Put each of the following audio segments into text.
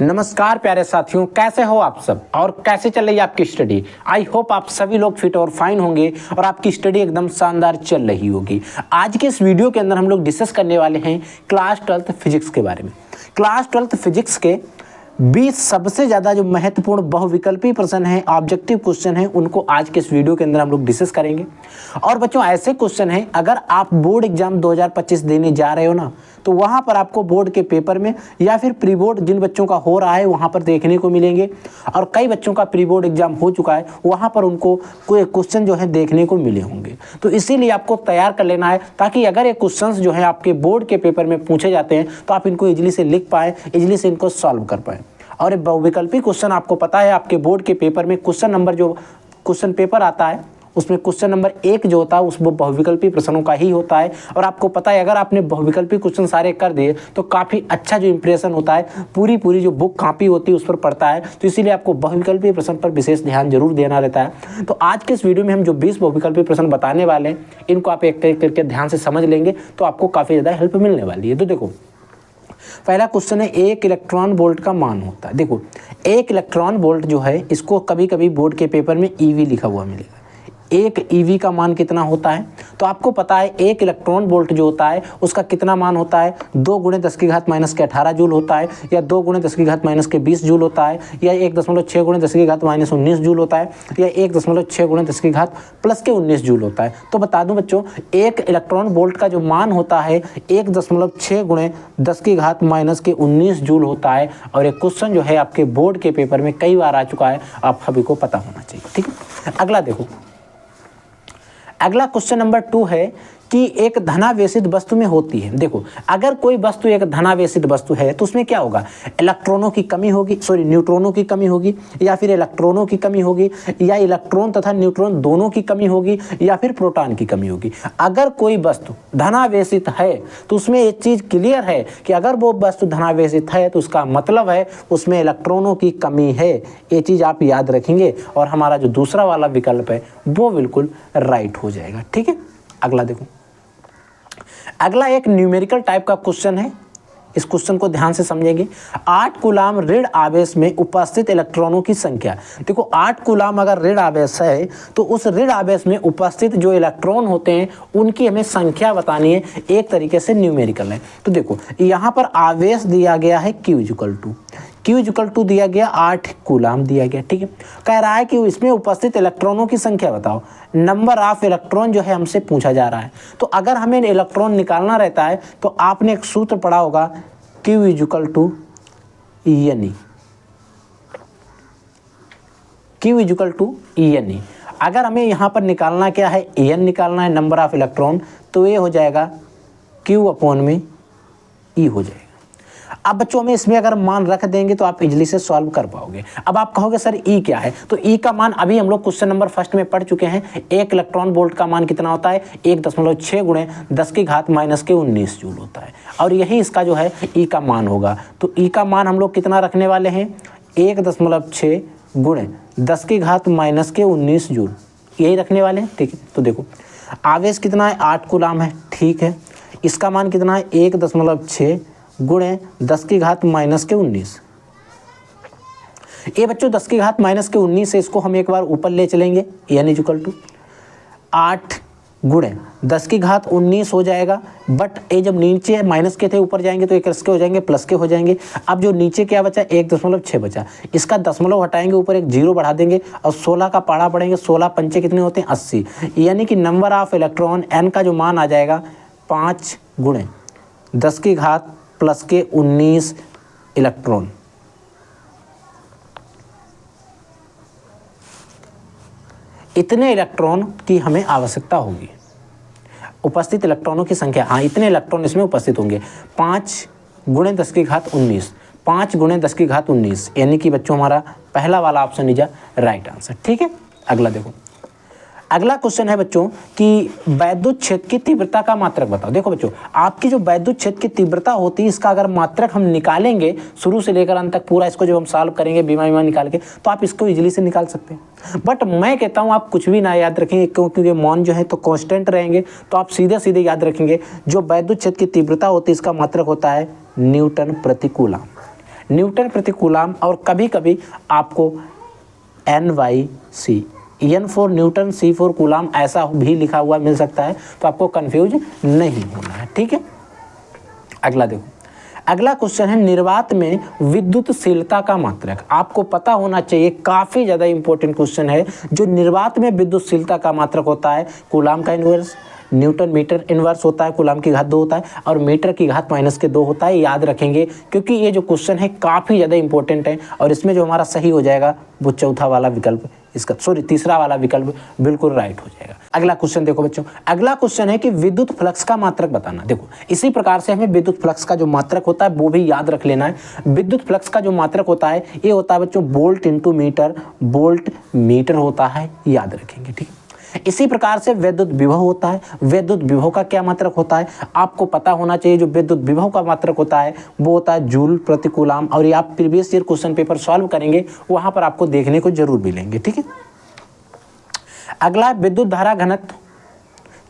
नमस्कार प्यारे साथियों, कैसे हो आप सब और कैसे चल रही है आपकी स्टडी। आई होप आप सभी लोग फिट और फाइन होंगे और आपकी स्टडी एकदम शानदार चल रही होगी। आज के इस वीडियो के अंदर हम लोग डिस्कस करने वाले हैं क्लास 12th फिजिक्स के बारे में। क्लास 12th फिजिक्स के 20 सबसे ज़्यादा जो महत्वपूर्ण बहुविकल्पी प्रश्न हैं, ऑब्जेक्टिव क्वेश्चन हैं, उनको आज के इस वीडियो के अंदर हम लोग डिस्कस करेंगे। और बच्चों ऐसे क्वेश्चन हैं, अगर आप बोर्ड एग्जाम 2025 देने जा रहे हो ना, तो वहाँ पर आपको बोर्ड के पेपर में या फिर प्री बोर्ड जिन बच्चों का हो रहा है वहाँ पर देखने को मिलेंगे। और कई बच्चों का प्री बोर्ड एग्जाम हो चुका है, वहाँ पर उनको कोई क्वेश्चन जो है देखने को मिले होंगे। तो इसीलिए आपको तैयार कर लेना है, ताकि अगर ये क्वेश्चन जो है आपके बोर्ड के पेपर में पूछे जाते हैं तो आप इनको इजीली से लिख पाएँ, इजीली से इनको सॉल्व कर पाएँ। और ये बहुविकल्पी क्वेश्चन आपको पता है, आपके बोर्ड के पेपर में क्वेश्चन नंबर जो क्वेश्चन पेपर आता है उसमें क्वेश्चन नंबर 1 जो होता है उस वो बहुविकल्पी प्रश्नों का ही होता है। और आपको पता है, अगर आपने बहुविकल्पी क्वेश्चन सारे कर दिए तो काफ़ी अच्छा जो इंप्रेशन होता है पूरी जो बुक कॉपी होती है उस पर पड़ता है। तो इसीलिए आपको बहुविकल्पी प्रश्न पर विशेष ध्यान जरूर देना रहता है। तो आज के इस वीडियो में हम जो 20 बहुविकल्पी प्रश्न बताने वाले हैं, इनको आप एक एक करके ध्यान से समझ लेंगे तो आपको काफ़ी ज़्यादा हेल्प मिलने वाली है। तो देखो, पहला क्वेश्चन है, 1 इलेक्ट्रॉन वोल्ट का मान होता है। देखो, 1 इलेक्ट्रॉन वोल्ट जो है, इसको कभी कभी बोर्ड के पेपर में ईवी लिखा हुआ मिलेगा। 1 ईवी का मान कितना होता है? तो आपको पता है 1 इलेक्ट्रॉन वोल्ट जो होता है उसका कितना मान होता है? 2 × 10 की घात माइनस के 18 जूल होता है, या 2 × 10 की घात माइनस के 20 जूल होता है, या 1.6 × 10 की घात माइनस 19 जूल होता है, या 1.6 × 10 की घात प्लस के 19 जूल होता है। तो बता दूं बच्चों, 1 इलेक्ट्रॉन वोल्ट का जो मान होता है 1.6 × 10 की घात माइनस के 19 जूल होता है। और ये क्वेश्चन जो है आपके बोर्ड के पेपर में कई बार आ चुका है, आप सभी को पता होना चाहिए। ठीक है, अगला देखो, अगला क्वेश्चन नंबर 2 है कि एक धनावेशित वस्तु में होती है। देखो, अगर कोई वस्तु एक धनावेशित वस्तु है तो उसमें क्या होगा? इलेक्ट्रॉनों की कमी होगी, न्यूट्रॉनों की कमी होगी, या फिर इलेक्ट्रॉनों की कमी होगी, या इलेक्ट्रॉन तथा न्यूट्रॉन दोनों की कमी होगी, या फिर प्रोटॉन की कमी होगी। अगर कोई वस्तु धनावेशित है तो उसमें एक चीज़ क्लियर है कि अगर वो वस्तु धनावेशित है तो उसका मतलब है उसमें इलेक्ट्रॉनों की कमी है। ये चीज़ आप याद रखेंगे और हमारा जो दूसरा वाला विकल्प है वो बिल्कुल राइट हो जाएगा। ठीक है, अगला देखो, अगला एक न्यूमेरिकल टाइप का क्वेश्चन है। इस क्वेश्चन को ध्यान से समझेंगे। 8 कूलाम ऋण आवेश में उपस्थित इलेक्ट्रॉनों की संख्या। देखो, 8 कूलाम अगर ऋण आवेश है तो उस ऋण आवेश में उपस्थित जो इलेक्ट्रॉन होते हैं उनकी हमें संख्या बतानी है। एक तरीके से न्यूमेरिकल है। तो देखो, यहाँ पर आवेश दिया गया है Q दिया गया 8 कूलाम दिया गया। ठीक है, कह रहा है कि इसमें उपस्थित इलेक्ट्रॉनों की संख्या बताओ। नंबर ऑफ इलेक्ट्रॉन जो है हमसे पूछा जा रहा है। तो अगर हमें इलेक्ट्रॉन निकालना रहता है तो आपने एक सूत्र पढ़ा होगा, Q = E। Q = E। अगर हमें यहाँ पर निकालना क्या है, En निकालना है, नंबर ऑफ इलेक्ट्रॉन, तो ये हो जाएगा Q/E हो जाएगा। अब बच्चों में इसमें अगर मान रख देंगे तो आप इजली से सॉल्व कर पाओगे। अब आप कहोगे सर ई क्या है? तो ई का मान अभी हम लोग क्वेश्चन नंबर फर्स्ट में पढ़ चुके हैं। 1 इलेक्ट्रॉन वोल्ट का मान कितना होता है? 1.6 × 10 की घात माइनस के 19 जूल होता है। और यही इसका जो है ई का मान होगा। तो ई का मान हम लोग कितना रखने वाले हैं? 1.6 × 10 की घात माइनस के 19 जूल, यही रखने वाले हैं। ठीक है, तो देखो, आवेश कितना है? 8 कूलाम है। ठीक है, इसका मान कितना है? 1.6 × 10 की घात माइनस के 19। ये बच्चों 10 की घात माइनस के 19 से इसको हम एक बार ऊपर ले चलेंगे, यानी = 8 × 10 की घात 19 हो जाएगा। बट ये जब नीचे माइनस के थे ऊपर जाएंगे तो एक के हो जाएंगे, प्लस के हो जाएंगे। अब जो नीचे क्या बचा? 1.6 बचा। इसका दशमलव हटाएंगे, ऊपर एक 0 बढ़ा देंगे और 16 का पाड़ा पड़ेंगे। 16 पंचे कितने होते हैं? 80। यानी कि नंबर ऑफ इलेक्ट्रॉन n का जो मान आ जाएगा 5 × 10 की घात प्लस के 19 इलेक्ट्रॉन। इतने इलेक्ट्रॉन की हमें आवश्यकता होगी, उपस्थित इलेक्ट्रॉनों की संख्या। हाँ, इतने इलेक्ट्रॉन इसमें उपस्थित होंगे। 5 × 10 की घात 19, 5 × 10 की घात 19, यानी कि बच्चों हमारा पहला वाला ऑप्शन इज राइट आंसर। ठीक है, अगला देखो, अगला क्वेश्चन है बच्चों कि वैद्युत क्षेत्र की तीव्रता का मात्रक बताओ। देखो बच्चों, आपकी जो वैद्युत क्षेत्र की तीव्रता होती है, इसका अगर मात्रक हम निकालेंगे शुरू से लेकर अंत तक पूरा, इसको जब हम सॉल्व करेंगे बीमा निकाल के, तो आप इसको इजीली से निकाल सकते हैं। बट मैं कहता हूँ आप कुछ भी ना याद रखेंगे, क्योंकि मान जो है तो कांस्टेंट रहेंगे। तो आप सीधे सीधे याद रखेंगे जो वैद्युत क्षेत्र की तीव्रता होती है इसका मात्रक होता है न्यूटन प्रति कूलम। न्यूटन प्रति कूलाम, और कभी कभी आपको NYC, N for Newton, C for coulomb ऐसा भी लिखा हुआ मिल सकता है, तो आपको कंफ्यूज नहीं होना है, ठीक है। अगला देखो, अगला क्वेश्चन है निर्वात में विद्युतशीलता का मात्रक। आपको पता होना चाहिए, काफी ज्यादा इंपॉर्टेंट क्वेश्चन है। जो निर्वात में विद्युतशीलता का मात्रक होता है, कूलाम का इनवर्स, न्यूटन मीटर इनवर्स होता है, कूलाम की घात 2 होता है, और मीटर की घात -2 होता है। याद रखेंगे क्योंकि ये जो क्वेश्चन है काफ़ी ज़्यादा इंपॉर्टेंट है, और इसमें जो हमारा सही हो जाएगा वो चौथा वाला विकल्प, इसका तीसरा वाला विकल्प बिल्कुल राइट हो जाएगा। अगला क्वेश्चन देखो बच्चों, अगला क्वेश्चन है कि विद्युत फ्लक्स का मात्रक बताना। देखो इसी प्रकार से हमें विद्युत फ्लक्स का जो मात्रक होता है वो भी याद रख लेना है। विद्युत फ्लक्स का जो मात्रक होता है ये होता है बच्चों volt into metre, volt metre होता है, याद रखेंगे, ठीक है। इसी प्रकार से विद्युत विभव होता है। विद्युत विभव का क्या मात्रक होता है आपको पता होना चाहिए। जो विद्युत विभव का मात्रक होता है वो होता है जूल प्रति कूलाम, और ये आप previous year question paper solve करेंगे वहां पर आपको देखने को जरूर मिलेंगे, ठीक है। अगला विद्युत धारा घनत्व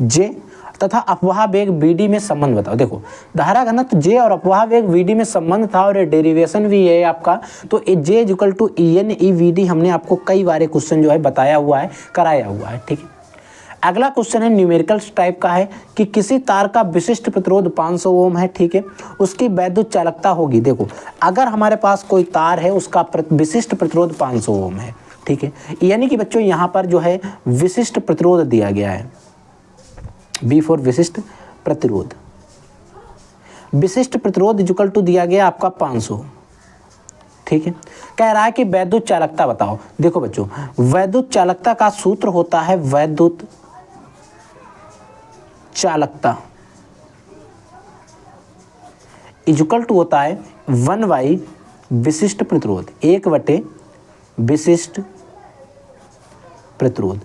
J तथा अपवाह वेग BD में संबंध बताओ। देखो धारा घनत्व J और अपवाह वेग VD में संबंध था, और ये डेरिवेशन भी है आपका। तो J = EN/EVD हमने आपको कई बार क्वेश्चन जो है बताया हुआ है, कराया हुआ है, ठीक है। अगला क्वेश्चन है न्यूमेरिकल टाइप का है कि किसी तार का विशिष्ट प्रतिरोध 500 ओम है, ठीक है, उसकी वैद्युत चालकता होगी। देखो अगर हमारे पास कोई तार है उसका विशिष्ट प्रतिरोध 500 ओम है, ठीक है, यानी कि बच्चों यहाँ पर जो है विशिष्ट प्रतिरोध दिया गया है, B फॉर विशिष्ट प्रतिरोध। विशिष्ट प्रतिरोध = दिया गया आपका 500, ठीक है। कह रहा है कि वैद्युत चालकता बताओ। देखो बच्चों वैद्युत चालकता का सूत्र होता है वैद्युत चालकता = होता है 1/, विशिष्ट प्रतिरोध, 1/, विशिष्ट प्रतिरोध।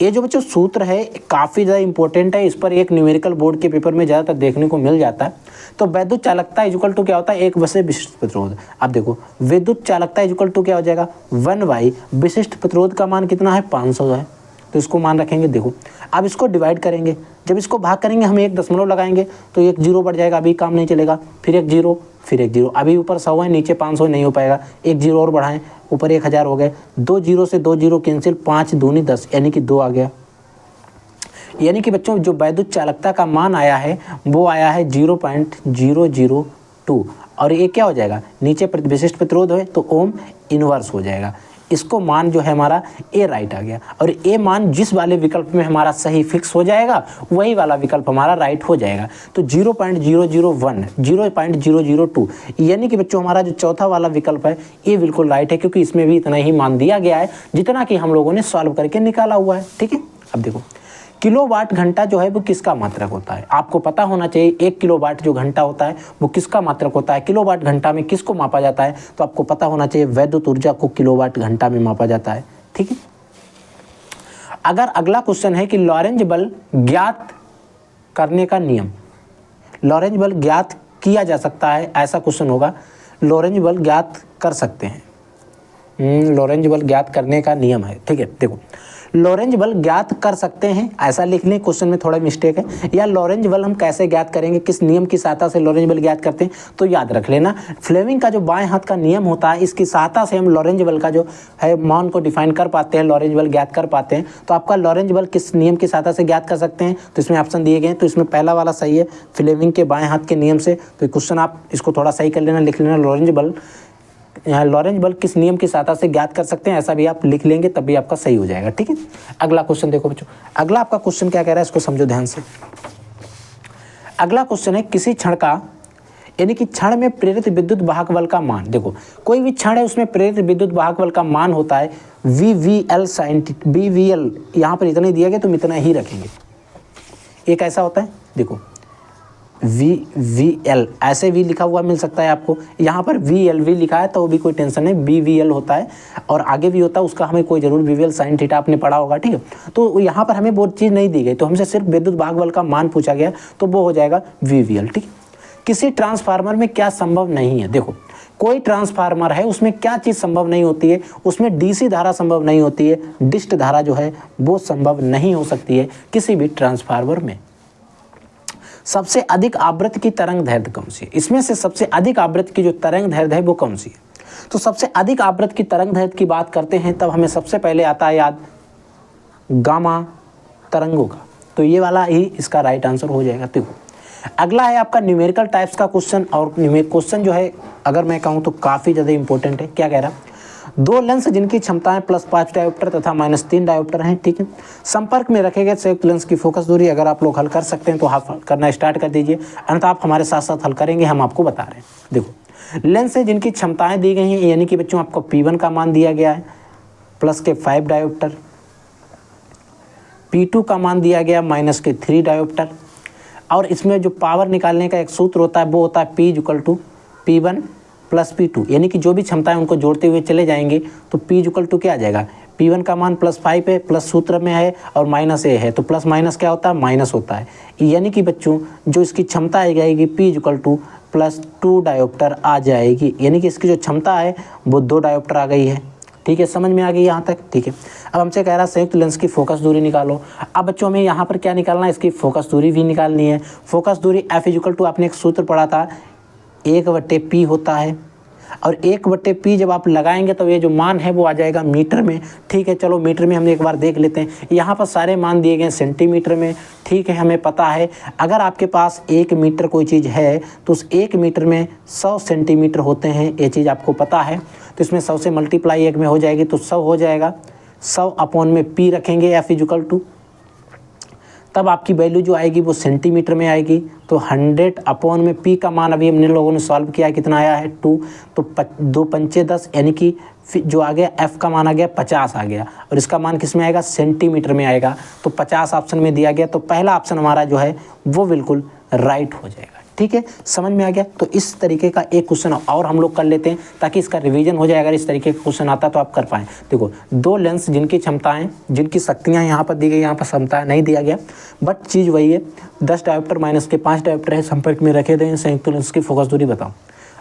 ये जो बच्चों सूत्र है काफ़ी ज़्यादा इंपॉर्टेंट है, इस पर एक न्यूमेरिकल बोर्ड के पेपर में ज़्यादातर देखने को मिल जाता है। तो वैद्युत चालकता = क्या होता है 1/, विशिष्ट प्रतिरोध। अब देखो विद्युत चालकता = क्या हो जाएगा 1/, विशिष्ट प्रतिरोध का मान कितना है 500 है, तो इसको मान रखेंगे। देखो अब इसको डिवाइड करेंगे, जब इसको भाग करेंगे हम 1 दशमलव लगाएंगे तो 1 0 बढ़ जाएगा, अभी काम नहीं चलेगा, फिर 1 0, फिर 1 0, अभी ऊपर 100 है नीचे 500 नहीं हो पाएगा, 1 0 और बढ़ाएं, ऊपर 1000 हो गए, 2 0 से 2 0 कैंसिल, 5 दूनी 10 यानी कि 2 आ गया। यानी कि बच्चों जो वैद्युत चालकता का मान आया है वो आया है 0.002, और ये क्या हो जाएगा नीचे विशिष्ट प्रतिरोध है तो ओम इनवर्स हो जाएगा। इसको मान जो है हमारा ए राइट आ गया, और ए मान जिस वाले विकल्प में हमारा सही फिक्स हो जाएगा वही वाला विकल्प हमारा राइट हो जाएगा। तो 0.001, 0.002 यानी कि बच्चों हमारा जो चौथा वाला विकल्प है ये बिल्कुल राइट है, क्योंकि इसमें भी इतना ही मान दिया गया है जितना कि हम लोगों ने सॉल्व करके निकाला हुआ है, ठीक है। अब देखो किलोवाट घंटा जो है वो किसका मात्रक होता है आपको पता होना चाहिए। 1 किलोवाट जो घंटा होता है वो किसका मात्रक होता है, किलोवाट घंटा में किसको मापा जाता है, तो आपको पता होना चाहिए वैद्युत ऊर्जा को किलोवाट घंटा में मापा जाता है, ठीक है। अगर अगला क्वेश्चन है कि लॉरेंज बल ज्ञात करने का नियम, लॉरेंज बल ज्ञात किया जा सकता है ऐसा क्वेश्चन होगा, लॉरेंज बल ज्ञात कर सकते हैं, लॉरेंज बल ज्ञात करने का नियम है, ठीक है। देखो लॉरेंज बल ज्ञात कर सकते हैं ऐसा लिख लें, क्वेश्चन में थोड़ा मिस्टेक है, या लॉरेंज बल हम कैसे ज्ञात करेंगे, किस नियम की सहायता से लॉरेंज बल ज्ञात करते हैं, तो याद रख लेना फ्लेमिंग का जो बाएं हाथ का नियम होता है इसकी सहायता से हम लॉरेंज बल का जो है मान को डिफाइन कर पाते हैं, लॉरेंज बल ज्ञात कर पाते हैं। तो आपका लॉरेंज बल किस नियम की सहायता से ज्ञात कर सकते हैं, तो इसमें ऑप्शन दिए गए हैं, तो इसमें पहला वाला सही है फ्लेमिंग के बाएं हाथ के नियम से। तो क्वेश्चन आप इसको थोड़ा सही कर लेना, लिख लेना लॉरेंज बल, यहाँ लॉरेंज बल किस नियम की सहायता से ज्ञात कर सकते हैं ऐसा भी आप लिख लेंगे तब भी आपका सही हो जाएगा, ठीक है। अगला क्वेश्चन देखो बच्चों, अगला आपका क्वेश्चन क्या कह रहा है इसको समझो ध्यान से। अगला क्वेश्चन है किसी क्षण का यानी कि क्षण में प्रेरित विद्युत वाहक बल का मान। देखो कोई भी क्षण है उसमें प्रेरित विद्युत वाहक बल का मान होता है VVL sin BVL, यहाँ पर इतना ही दिया गया तो हम इतना ही रखेंगे। एक ऐसा होता है देखो VVL ऐसे भी लिखा हुआ मिल सकता है आपको, यहाँ पर VLV लिखा है तो वो भी कोई टेंशन नहीं, BVL होता है और आगे भी होता है उसका हमें कोई जरूर VVL sin थीटा आपने पढ़ा होगा, ठीक है। तो यहाँ पर हमें वो चीज़ नहीं दी गई, तो हमसे सिर्फ विद्युत वाहक बल का मान पूछा गया तो वो हो जाएगा VVL, ठीक है। किसी ट्रांसफार्मर में क्या संभव नहीं है, देखो कोई ट्रांसफार्मर है उसमें क्या चीज़ संभव नहीं होती है, उसमें DC धारा संभव नहीं होती है, डिस्ट धारा जो है वो संभव नहीं हो सकती है किसी भी ट्रांसफार्मर में। सबसे अधिक आवृत्ति की तरंग दैर्ध्य कौन सी है? इसमें से सबसे अधिक आवृत्ति की जो तरंग दैर्ध्य है वो कौन सी है? तो सबसे अधिक आवृत्ति की तरंग दैर्ध्य की बात करते हैं तब हमें सबसे पहले आता है याद गामा तरंगों का। तो ये वाला ही इसका राइट आंसर हो जाएगा। देखो अगला है आपका न्यूमेरिकल टाइप्स का क्वेश्चन, और क्वेश्चन जो है अगर मैं कहूँ तो काफ़ी ज़्यादा इंपॉर्टेंट है। क्या कह रहा है? दो लेंस जिनकी क्षमताएं +5 डायोप्टर तथा -3 डायोप्टर हैं, ठीक है, संपर्क में रखे गए संयुक्त लेंस की फोकस दूरी, अगर आप लोग हल कर सकते हैं तो आप करना स्टार्ट कर दीजिए, अन्यथा आप हमारे साथ साथ हल करेंगे, हम आपको बता रहे हैं। देखो लेंस है जिनकी क्षमताएं दी गई हैं, यानी कि बच्चों आपको P1 का मान दिया गया है +5 डायोप्टर, P2 का मान दिया गया -3 डायोप्टर, और इसमें जो पावर निकालने का एक सूत्र होता है वो होता है P = P1 + P2, यानी कि जो भी क्षमता है उनको जोड़ते हुए चले जाएंगे तो P = क्या आ जाएगा? P1 का मान +5 है, प्लस सूत्र में है और -a है, तो प्लस माइनस क्या होता है? माइनस होता है। यानी कि बच्चों जो इसकी क्षमता आ जाएगी P = +2 डायोप्टर आ जाएगी, यानी कि इसकी जो क्षमता है वो 2 डायोप्टर आ गई है। ठीक है, समझ में आ गई यहाँ तक? ठीक है, अब हमसे कह रहा है संयुक्त लेंस की फोकस दूरी निकालो। अब बच्चों हमें यहाँ पर क्या निकालना है? इसकी फोकस दूरी भी निकालनी है। फोकस दूरी F = आपने एक सूत्र पढ़ा था 1/P होता है, और 1/P जब आप लगाएंगे तो ये जो मान है वो आ जाएगा मीटर में। ठीक है, चलो मीटर में हम एक बार देख लेते हैं। यहाँ पर सारे मान दिए गए सेंटीमीटर में। ठीक है, हमें पता है अगर आपके पास 1 मीटर कोई चीज़ है तो उस 1 मीटर में 100 सेंटीमीटर होते हैं, ये चीज़ आपको पता है। तो इसमें 100 से मल्टीप्लाई 1 में हो जाएगी तो 100 हो जाएगा। 100/P रखेंगे F = तब आपकी वैल्यू जो आएगी वो सेंटीमीटर में आएगी। तो 100/P का मान अभी हमने लोगों ने सॉल्व किया, कितना आया है? 2। तो 2 पंचे 10, यानी कि जो आ गया F का मान आ गया 50 आ गया, और इसका मान किस में आएगा? सेंटीमीटर में आएगा। तो 50 ऑप्शन में दिया गया, तो पहला ऑप्शन हमारा जो है वो बिल्कुल राइट हो जाएगा। ठीक है, समझ में आ गया? तो इस तरीके का एक क्वेश्चन और हम लोग कर लेते हैं ताकि इसका रिवीजन हो जाए। अगर इस तरीके का क्वेश्चन आता तो आप कर पाएँ। देखो दो लेंस जिनकी क्षमताएं, जिनकी शक्तियां यहाँ पर दी गई, यहाँ पर क्षमताएं नहीं दिया गया, बट चीज़ वही है। 10 डायोप्टर -5 डायोप्टर है, संपर्क में रखे गए संयुक्त लेंस की फोकस दूरी बताओ।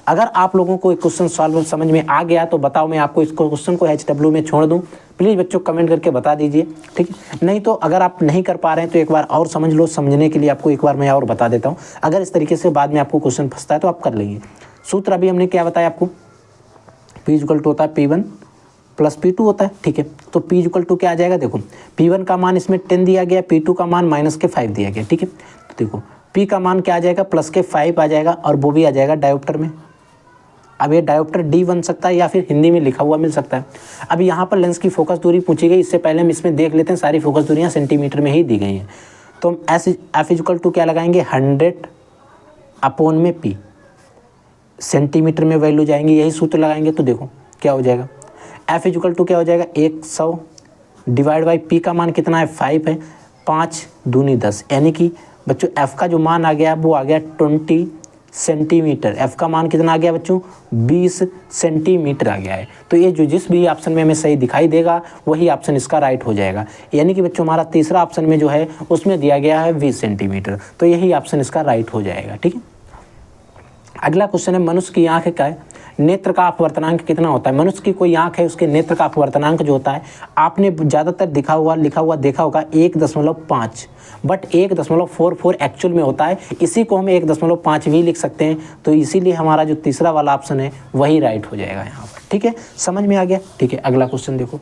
अगर आप लोगों को एक क्वेश्चन सॉल्व समझ में आ गया तो बताओ, मैं आपको इस क्वेश्चन को HW में छोड़ दूं। प्लीज़ बच्चों कमेंट करके बता दीजिए, ठीक है? नहीं तो अगर आप नहीं कर पा रहे हैं तो एक बार और समझ लो। समझने के लिए आपको एक बार मैं और बता देता हूं। अगर इस तरीके से बाद में आपको क्वेश्चन फंसता है तो आप कर लेंगे। सूत्र अभी हमने क्या बताया आपको? P = होता है P1 + P2 होता है। ठीक है, तो P = क्या आ जाएगा? देखो P1 का मान इसमें 10 दिया गया, P2 का मान -5 दिया गया। ठीक है, तो देखो P का मान क्या आ जाएगा? +5 आ जाएगा, और वो भी आ जाएगा डायोप्टर में। अब ये डायोप्टर D बन सकता है या फिर हिंदी में लिखा हुआ मिल सकता है। अब यहाँ पर लेंस की फोकस दूरी पूछी गई, इससे पहले हम इसमें देख लेते हैं सारी फोकस दूरियाँ सेंटीमीटर में ही दी गई हैं। तो हम F = क्या लगाएंगे? 100/P, सेंटीमीटर में वैल्यू जाएंगी, यही सूत्र लगाएंगे तो देखो क्या हो जाएगा। F = क्या हो जाएगा? 100 / P का मान कितना है? 5 है, 5 दूनी 10, यानी कि बच्चों F का जो मान आ गया वो आ गया 20 सेंटीमीटर। F का मान कितना आ गया बच्चों? 20 सेंटीमीटर आ गया है। तो ये जो जिस भी ऑप्शन में हमें सही दिखाई देगा वही ऑप्शन इसका राइट हो जाएगा। यानी कि बच्चों हमारा तीसरा ऑप्शन में जो है उसमें दिया गया है 20 सेंटीमीटर, तो यही ऑप्शन इसका राइट हो जाएगा। ठीक है, अगला क्वेश्चन है मनुष्य की आंख का है, नेत्र का अपवर्तनांक कितना होता है? मनुष्य की कोई आंख है, उसके नेत्र का अपवर्तनांक जो होता है आपने ज़्यादातर लिखा हुआ देखा होगा 1.5, बट 1.44 एक्चुअल में होता है। इसी को हम 1.5 भी लिख सकते हैं, तो इसीलिए हमारा जो तीसरा वाला ऑप्शन है वही राइट हो जाएगा यहाँ पर। ठीक है, समझ में आ गया? ठीक है, अगला क्वेश्चन देखो।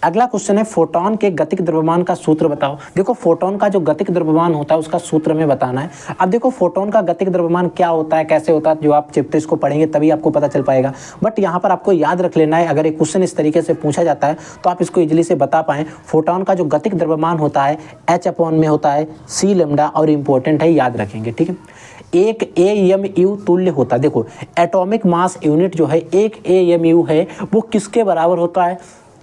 अगला क्वेश्चन है फोटोन के गतिक द्रव्यमान का सूत्र बताओ। देखो फोटोन का जो गतिक द्रव्यमान होता है उसका सूत्र में बताना है। अब देखो फोटोन का गतिक द्रव्यमान क्या होता है, कैसे होता है, जो आप चैप्टर इसको पढ़ेंगे तभी आपको पता चल पाएगा। बट यहाँ पर आपको याद रख लेना है, अगर एक क्वेश्चन इस तरीके से पूछा जाता है तो आप इसको इजीली से बता पाएँ। फोटोन का जो गतिक द्रव्यमान होता है H/में होता है C λ, और इम्पोर्टेंट है, याद रखेंगे। ठीक है, एक AMU तुल्य होता है। देखो एटॉमिक मास यूनिट जो है एक AMU है वो किसके बराबर होता है?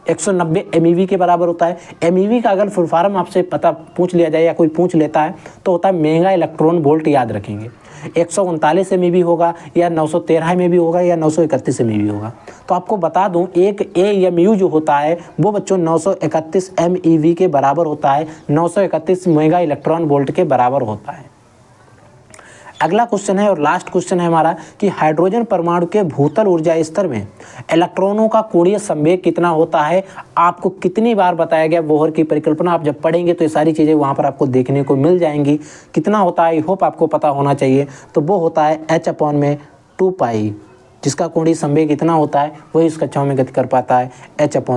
190 MeV के बराबर होता है। MeV का अगर फुल फॉर्म आपसे पता पूछ लिया जाए या कोई पूछ लेता है तो होता है मेगा इलेक्ट्रॉन वोल्ट, याद रखेंगे। 139 MeV होगा या 913 MeV होगा या 931 MeV होगा। तो आपको बता दूं एक AMU जो होता है वो बच्चों 931 MeV के बराबर होता है, 931 मेगा इलेक्ट्रॉन वोल्ट के बराबर होता है। अगला क्वेश्चन है और लास्ट क्वेश्चन है हमारा कि हाइड्रोजन परमाणु के भूतल ऊर्जा स्तर में इलेक्ट्रॉनों का कोणीय संवेग कितना होता है। आपको कितनी बार बताया गया बोहर की परिकल्पना, आप जब पढ़ेंगे तो ये सारी चीज़ें वहाँ पर आपको देखने को मिल जाएंगी। कितना होता है, आई होप आपको पता होना चाहिए। तो वो होता है h/2π, जिसका कोणीय संवेग इतना होता है वही इस कक्षाओं में गति कर पाता है, h/2π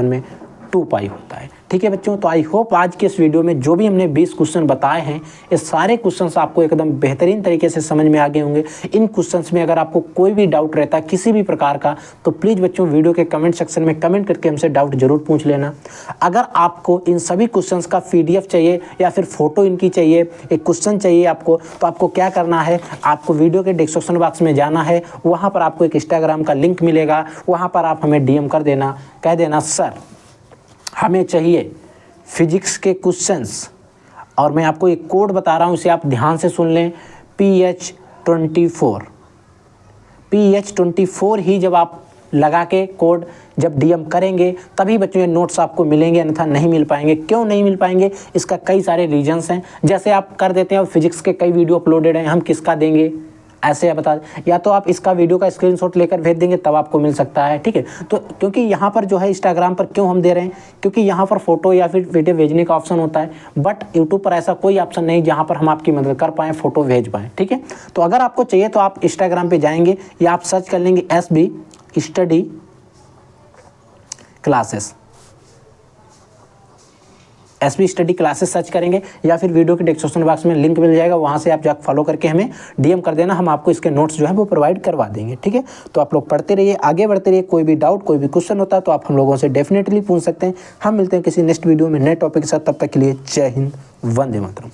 होता है। ठीक है बच्चों, तो आई होप आज के इस वीडियो में जो भी हमने 20 क्वेश्चन बताए हैं ये सारे क्वेश्चंस आपको एकदम बेहतरीन तरीके से समझ में आ गए होंगे। इन क्वेश्चंस में अगर आपको कोई भी डाउट रहता है किसी भी प्रकार का तो प्लीज़ बच्चों वीडियो के कमेंट सेक्शन में कमेंट करके हमसे डाउट जरूर पूछ लेना। अगर आपको इन सभी क्वेश्चंस का PDF चाहिए या फिर फोटो इनकी चाहिए, एक क्वेश्चन चाहिए आपको, तो आपको क्या करना है, आपको वीडियो के डिस्क्रिप्शन बॉक्स में जाना है, वहाँ पर आपको एक इंस्टाग्राम का लिंक मिलेगा, वहाँ पर आप हमें DM कर देना, कह देना सर हमें चाहिए फिजिक्स के क्वेश्चंस। और मैं आपको एक कोड बता रहा हूँ, इसे आप ध्यान से सुन लें, PH24 ही जब आप लगा के कोड जब DM करेंगे तभी बच्चों ये नोट्स आपको मिलेंगे, अन्यथा नहीं मिल पाएंगे। क्यों नहीं मिल पाएंगे, इसका कई सारे रीजंस हैं। जैसे आप कर देते हैं, फिजिक्स के कई वीडियो अपलोडेड हैं, हम किसका देंगे ऐसे आप बता, या तो आप इसका वीडियो का स्क्रीनशॉट लेकर भेज देंगे तब आपको मिल सकता है। ठीक है, तो क्योंकि यहाँ पर जो है इंस्टाग्राम पर क्यों हम दे रहे हैं, क्योंकि यहाँ पर फोटो या फिर वीडियो भेजने का ऑप्शन होता है, बट यूट्यूब पर ऐसा कोई ऑप्शन नहीं जहाँ पर हम आपकी मदद कर पाएँ, फोटो भेज पाएँ। ठीक है, तो अगर आपको चाहिए तो आप इंस्टाग्राम पर जाएंगे या आप सर्च कर लेंगे SB study classes, SB study classes search करेंगे या फिर वीडियो के डिस्क्रिप्शन बॉक्स में लिंक मिल जाएगा, वहाँ से आप जाकर फॉलो करके हमें DM कर देना, हम आपको इसके नोट्स जो है वो प्रोवाइड करवा देंगे। ठीक है, तो आप लोग पढ़ते रहिए, आगे बढ़ते रहिए। कोई भी डाउट, कोई भी क्वेश्चन होता है तो आप हम लोगों से डेफिनेटली पूछ सकते हैं। हम मिलते हैं किसी नेक्स्ट वीडियो में नए टॉपिक के साथ, तब तक के लिए जय हिंद, वंदे मातरम।